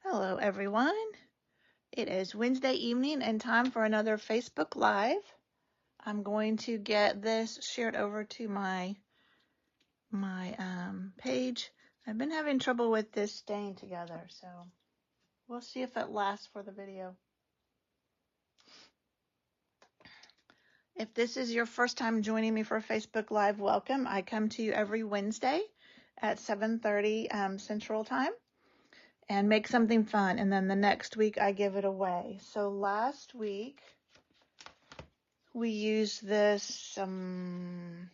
Hello everyone. It is Wednesday evening and time for another Facebook Live. I'm going to get this shared over to my page. I've been having trouble with this staying together, so we'll see if it lasts for the video. If this is your first time joining me for Facebook Live, welcome. I come to you every Wednesday at 7:30 Central Time and make something fun, and then the next week I give it away. So last week we used this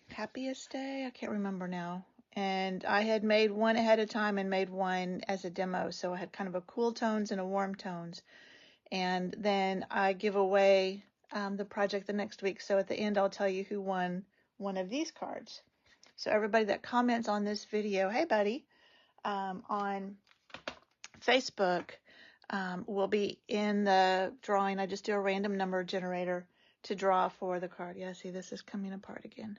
Happiest Day, I can't remember now, and I had made one ahead of time and made one as a demo, so I had kind of a cool tones and a warm tones, and then I give away the project the next week. So at the end I'll tell you who won one of these cards. So everybody that comments on this video, hey buddy, on Facebook will be in the drawing. I just do a random number generator to draw for the card. Yeah, see, this is coming apart again.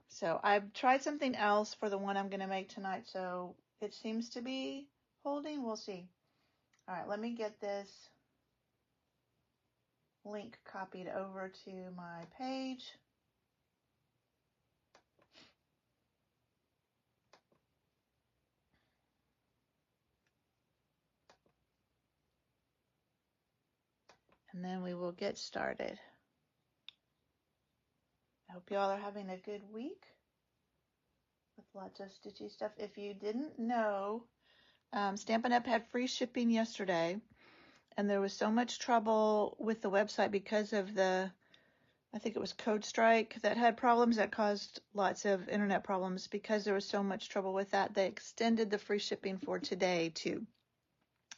So I've tried something else for the one I'm going to make tonight, so it seems to be holding. We'll see. All right, let me get this link copied over to my page. And then we will get started. I hope you all are having a good week with lots of stitchy stuff. If you didn't know, Stampin' Up! Had free shipping yesterday, and there was so much trouble with the website because of I think it was Code Strike that had problems that caused lots of internet problems. Because there was so much trouble with that, they extended the free shipping for today too.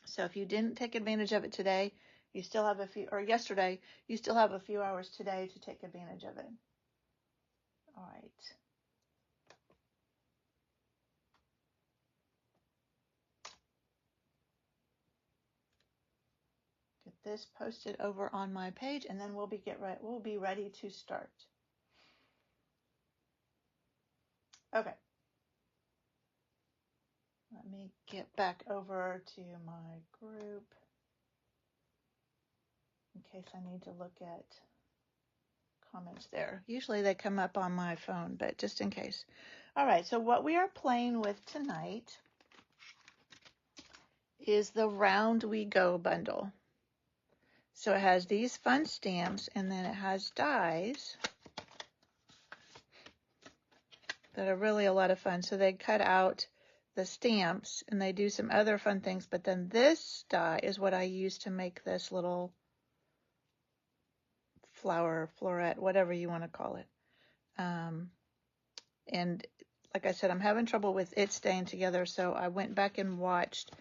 So if you didn't take advantage of it today, you still have or yesterday, you still have a few hours today to take advantage of it. All right. Get this posted over on my page, and then we'll be ready to start. Okay. Let me get back over to my group in case I need to look at comments there. Usually they come up on my phone, but just in case. All right, so what we are playing with tonight is the Round We Go bundle. So it has these fun stamps, and then it has dies that are really a lot of fun. So they cut out the stamps and they do some other fun things, but then this die is what I use to make this little flower, floret, whatever you want to call it. And like I said, I'm having trouble with it staying together, so I went back and watched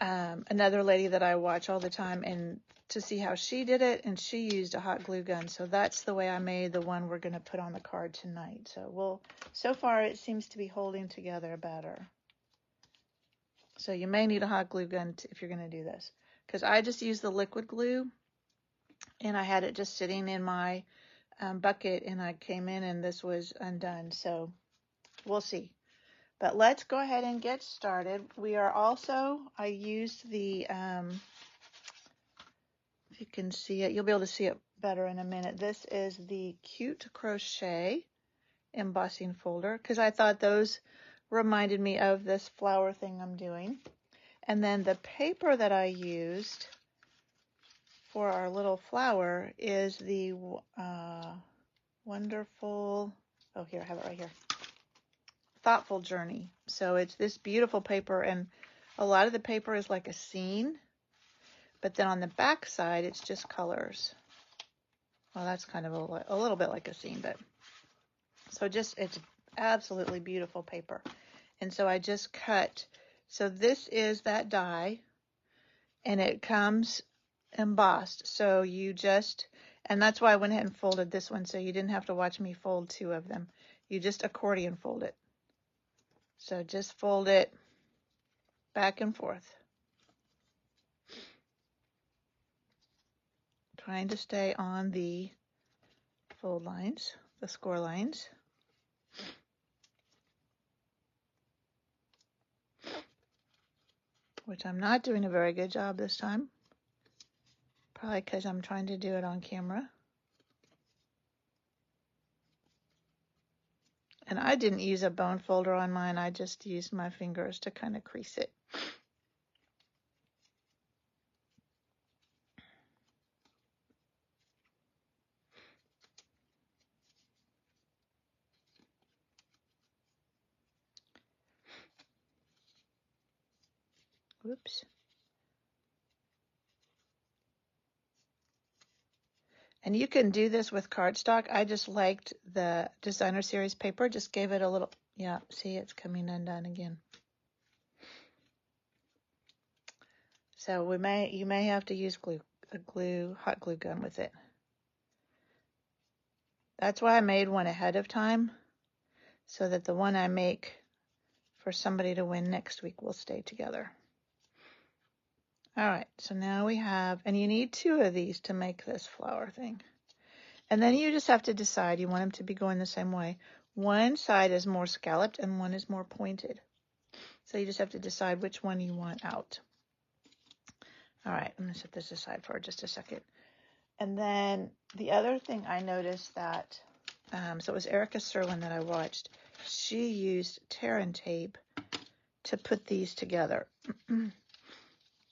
another lady that I watch all the time and to see how she did it, and she used a hot glue gun. So that's the way I made the one we're going to put on the card tonight. So far it seems to be holding together better. So you may need a hot glue gun if you're going to do this, because I just used the liquid glue and I had it just sitting in my bucket, and I came in and this was undone. So we'll see. But let's go ahead and get started. I used the, if you can see it, you'll be able to see it better in a minute. This is the Cute Crochet embossing folder, because I thought those reminded me of this flower thing I'm doing. And then the paper that I used for our little flower is the wonderful, oh here, I have it right here, Thoughtful Journey. So it's this beautiful paper, and a lot of the paper is like a scene, but then on the back side it's just colors. Well, that's kind of a little bit like a scene, but so it's absolutely beautiful paper. And so I just cut, so this is that die, and it comes embossed. So and that's why I went ahead and folded this one, so you didn't have to watch me fold two of them. You just accordion fold it. So just fold it back and forth, trying to stay on the fold lines, the score lines. which I'm not doing a very good job this time. Probably because I'm trying to do it on camera. And I didn't use a bone folder on mine. I just used my fingers to kind of crease it. Whoops. And you can do this with cardstock. I just liked the Designer Series paper. Just gave it a little, yeah, see, it's coming undone again. So you may have to use hot glue gun with it. That's why I made one ahead of time, so that the one I make for somebody to win next week will stay together. All right, so now we have, and you need 2 of these to make this flower thing. And then you just have to decide, you want them to be going the same way. One side is more scalloped and one is more pointed. So you just have to decide which one you want out. All right, I'm gonna set this aside for just a second. And then the other thing I noticed that, so it was Erica Serlin that I watched. She used tear and tape to put these together.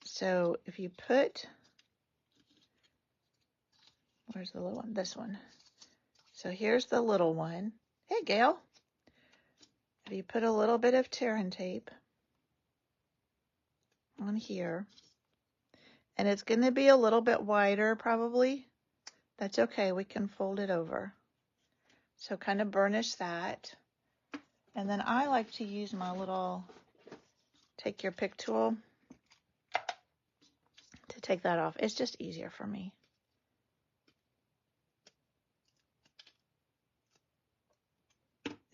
So if you put, where's the little one? This one. So here's the little one. Hey, Gail. If you put a little bit of tear and tape on here, and it's going to be a little bit wider probably, that's okay. We can fold it over. So kind of burnish that. And then I like to use my little take your pick tool to take that off. It's just easier for me.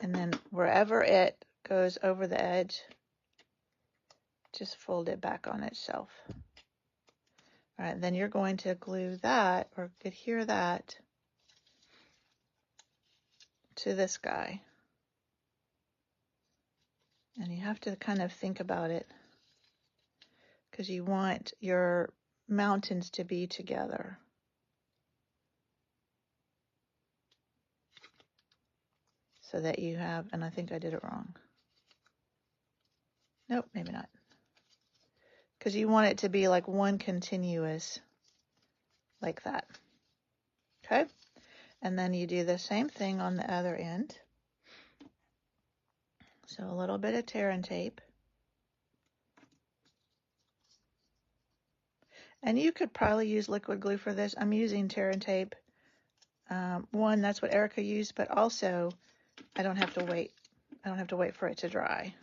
And then wherever it goes over the edge, just fold it back on itself. All right, then you're going to glue that or adhere that to this guy. And you have to kind of think about it because you want your mountains to be together. So that you have, and I think I did it wrong. Nope, maybe not. Because you want it to be like one continuous, like that. Okay? And then you do the same thing on the other end. So a little bit of tear and tape. And you could probably use liquid glue for this. I'm using tear and tape. One, that's what Erica used, but also I don't have to wait. I don't have to wait for it to dry.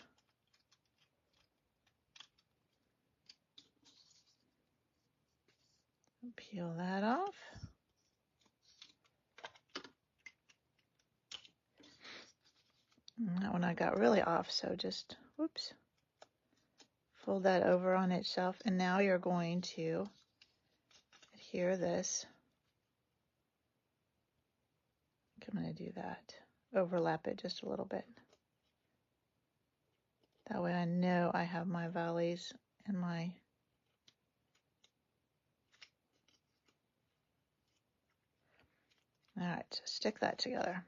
Peel that off. That one I got really off, so just, whoops. Fold that over on itself, and now you're going to adhere this. I think I'm going to do that. Overlap it just a little bit. That way I know I have my valleys and my all right, so stick that together.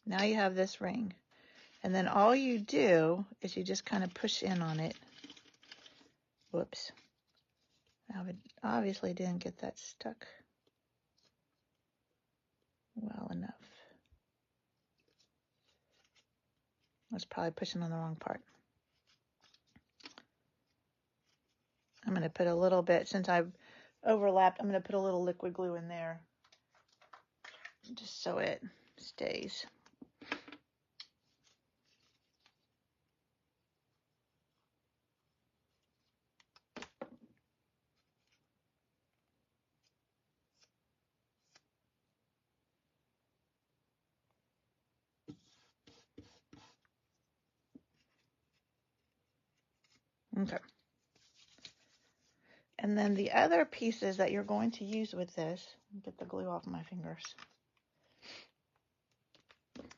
Now you have this ring. And then all you do is you just kind of push in on it. Whoops. I obviously didn't get that stuck well enough. I was probably pushing on the wrong part. I'm going to put a little bit, since I've overlapped, I'm going to put a little liquid glue in there just so it stays. Okay. And then the other pieces that you're going to use with this, get the glue off my fingers.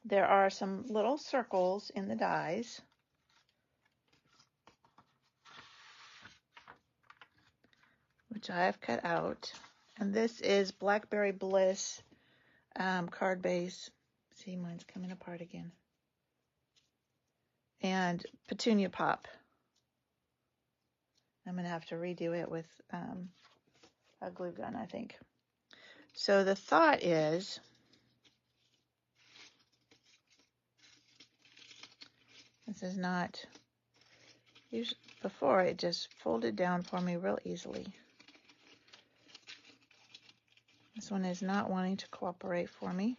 There are some little circles in the dies. which I have cut out. And this is Blackberry Bliss card base. See, mine's coming apart again. And Petunia Pop. I'm going to have to redo it with a glue gun, I think. So the thought is, this is not, usually before it just folded down for me real easily. This one is not wanting to cooperate for me.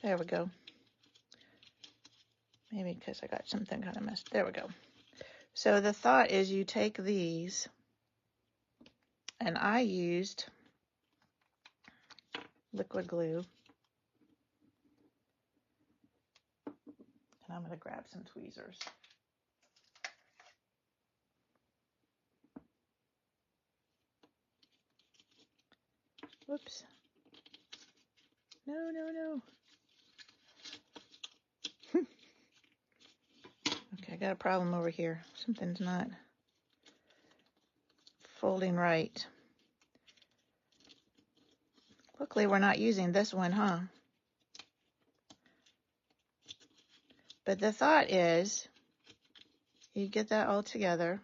There we go. Maybe because I got something kind of messed. There we go. So the thought is you take these, and I used liquid glue. And I'm going to grab some tweezers. Whoops. No. Okay, I got a problem over here. Something's not folding right. Luckily, we're not using this one, huh? But the thought is, you get that all together.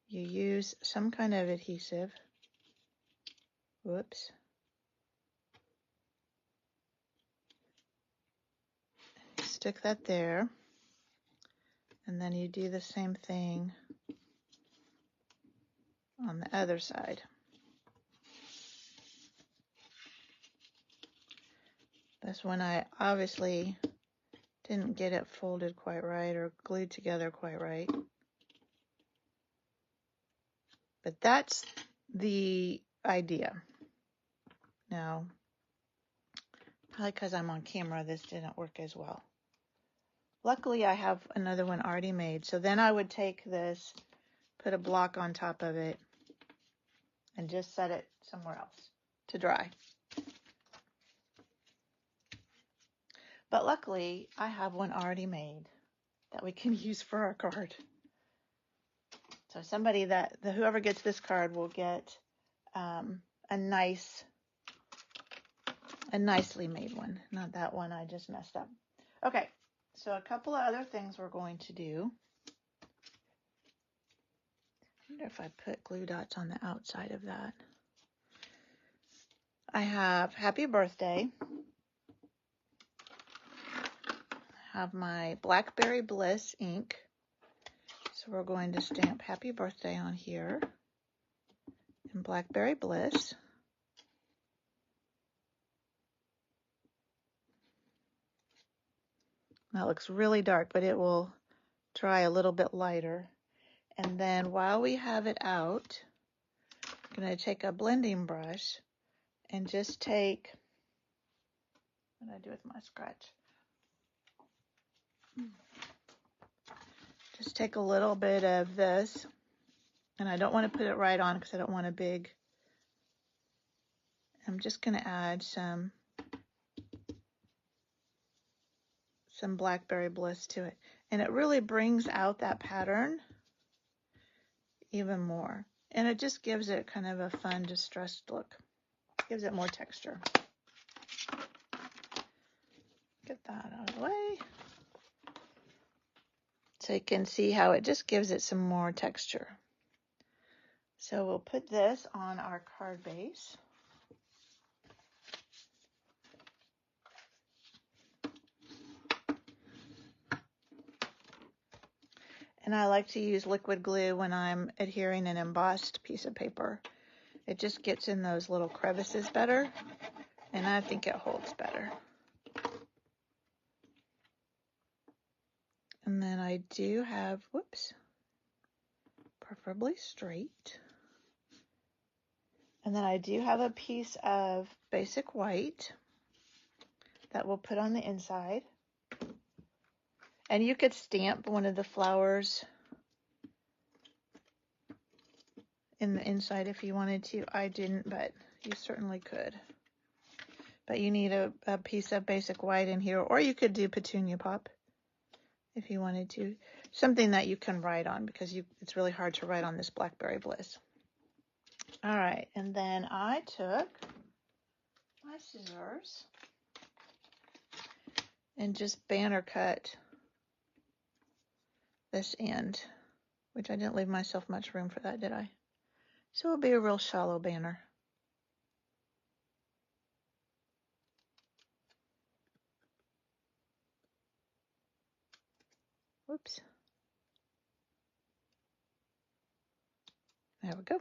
You use some kind of adhesive. Whoops. Stick that there. And then you do the same thing on the other side. This one I obviously didn't get it folded quite right or glued together quite right. But that's the idea. Now, probably because I'm on camera, this didn't work as well. Luckily, I have another one already made. So then I would take this, put a block on top of it, and just set it somewhere else to dry. But luckily, I have one already made that we can use for our card. So somebody whoever gets this card will get a nicely made one. Not that one I just messed up. Okay, so a couple of other things we're going to do. I wonder if I put glue dots on the outside of that. I have Happy Birthday. I have my Blackberry Bliss ink. So we're going to stamp Happy Birthday on here and Blackberry Bliss. That looks really dark, but it will dry a little bit lighter. And then while we have it out, I'm going to take a blending brush and just take, what did I do with my scratch? Just take a little bit of this, and I don't want to put it right on because I don't want a big, I'm just going to add some Blackberry Bliss to it. And it really brings out that pattern even more. And it just gives it kind of a fun, distressed look. Gives it more texture. Get that out of the way. So you can see how it just gives it some more texture. So we'll put this on our card base. And I like to use liquid glue when I'm adhering an embossed piece of paper. It just gets in those little crevices better, and I think it holds better. And then I do have, whoops, preferably straight. And then I do have a piece of basic white that we'll put on the inside. And you could stamp one of the flowers in the inside if you wanted to. I didn't, but you certainly could. But you need a piece of basic white in here, or you could do Petunia Pop if you wanted to. Something that you can write on, because it's really hard to write on this Blackberry Bliss. All right, and then I took my scissors and just banner cut this end, which I didn't leave myself much room for that, did I? So it'll be a real shallow banner. Whoops. There we go.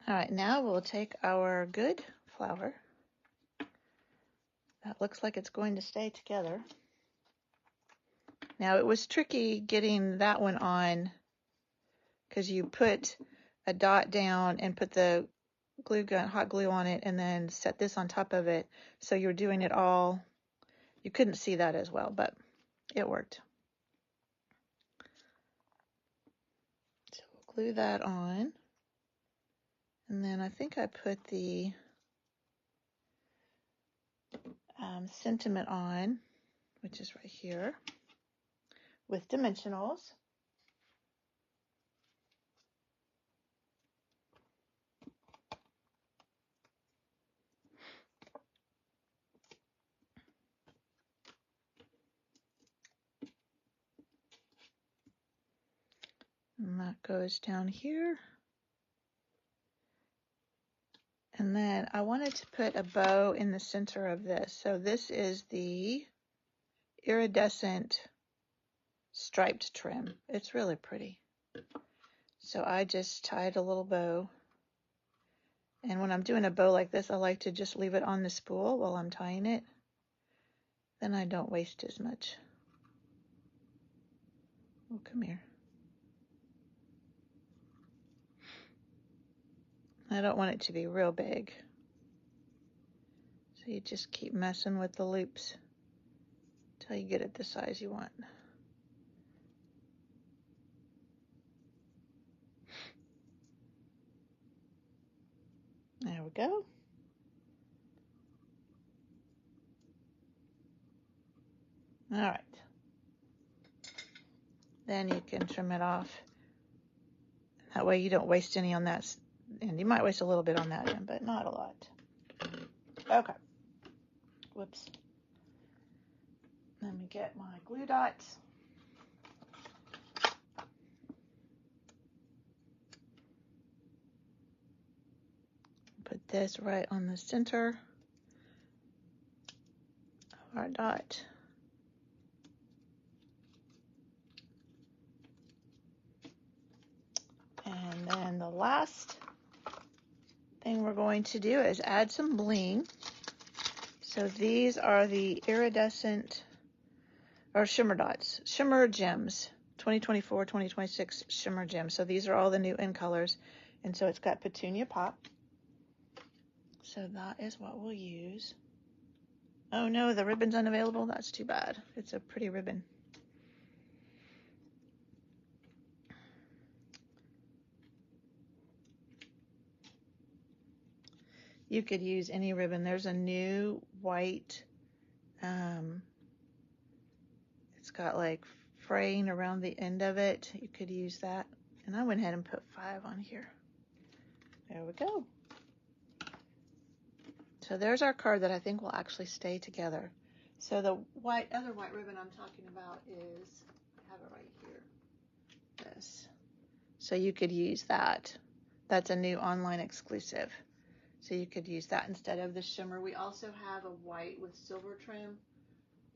All right, now we'll take our good flower. That looks like it's going to stay together. Now it was tricky getting that one on because you put a dot down and put the glue gun, hot glue on it, and then set this on top of it. So you're doing it all. You couldn't see that as well, but it worked. So we'll glue that on. And then I think I put the sentiment on, which is right here, with dimensionals. And that goes down here. And then I wanted to put a bow in the center of this. So this is the iridescent striped trim. It's really pretty. So I just tied a little bow. And when I'm doing a bow like this, I like to just leave it on the spool while I'm tying it. Then I don't waste as much. Oh, come here. I don't want it to be real big. So you just keep messing with the loops until you get it the size you want. There we go. All right. Then you can trim it off. That way you don't waste any on that end. You might waste a little bit on that end, but not a lot. Okay. Whoops. Let me get my glue dots. Put this right on the center of our dot. And then the last thing we're going to do is add some bling. So these are the iridescent or shimmer dots, shimmer gems, 2024, 2026 shimmer gems. So these are all the new in colors. And so it's got petunia pop. So that is what we'll use. Oh no, the ribbon's unavailable. That's too bad. It's a pretty ribbon. You could use any ribbon. There's a new white, it's got like fraying around the end of it. You could use that. And I went ahead and put 5 on here. There we go. So there's our card that I think will actually stay together. So the other white ribbon I'm talking about is, I have it right here, this. So you could use that. That's a new online exclusive. So you could use that instead of the shimmer. We also have a white with silver trim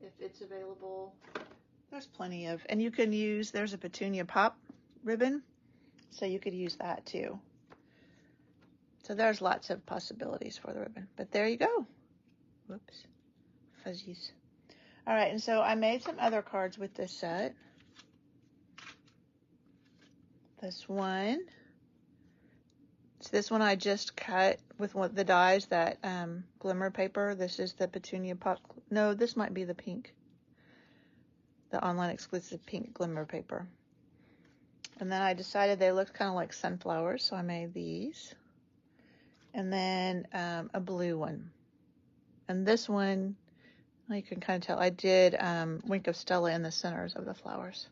if it's available. There's plenty of, and you can use, there's a petunia pop ribbon. So you could use that too. So there's lots of possibilities for the ribbon, but there you go. Whoops, fuzzies. All right, and so I made some other cards with this set. This one. So this one I just cut with the dies, that glimmer paper. This is the petunia pop. No, this might be the pink. The online exclusive pink glimmer paper. And then I decided they looked kind of like sunflowers, so I made these. And then a blue one. And this one, Well, you can kind of tell I did Wink of Stella in the centers of the flowers.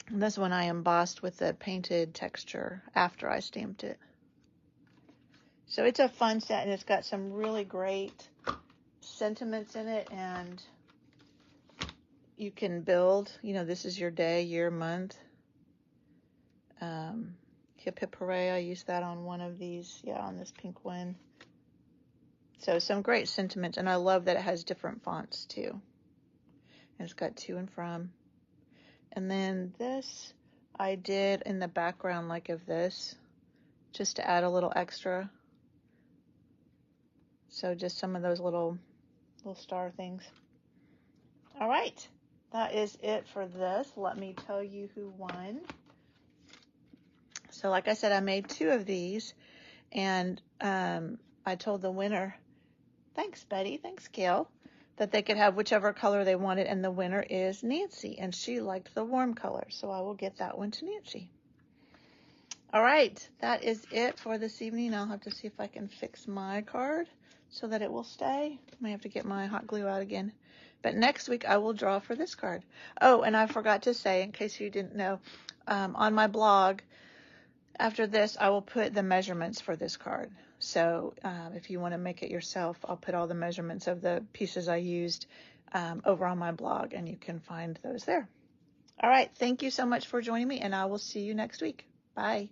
And this one I embossed with the painted texture after I stamped it. So it's a fun set, and it's got some really great sentiments in it, and you can build, you know, this is your day, year, month. Hip Hip Hooray, I used that on one of these, yeah, on this pink one. So some great sentiments, and I love that it has different fonts too. And it's got to and from. And then this I did in the background like of this, just to add a little extra. So just some of those little star things. All right, that is it for this. Let me tell you who won. So like I said, I made 2 of these, and I told the winner, thanks Betty, thanks Gail, that they could have whichever color they wanted, and the winner is Nancy, and she liked the warm color, so I will get that one to Nancy. All right, that is it for this evening. I'll have to see if I can fix my card so that it will stay. May have to get my hot glue out again. But next week I will draw for this card. Oh, and I forgot to say, in case you didn't know, on my blog, after this, I will put the measurements for this card. So if you want to make it yourself, I'll put all the measurements of the pieces I used over on my blog, and you can find those there. All right, thank you so much for joining me, and I will see you next week. Bye.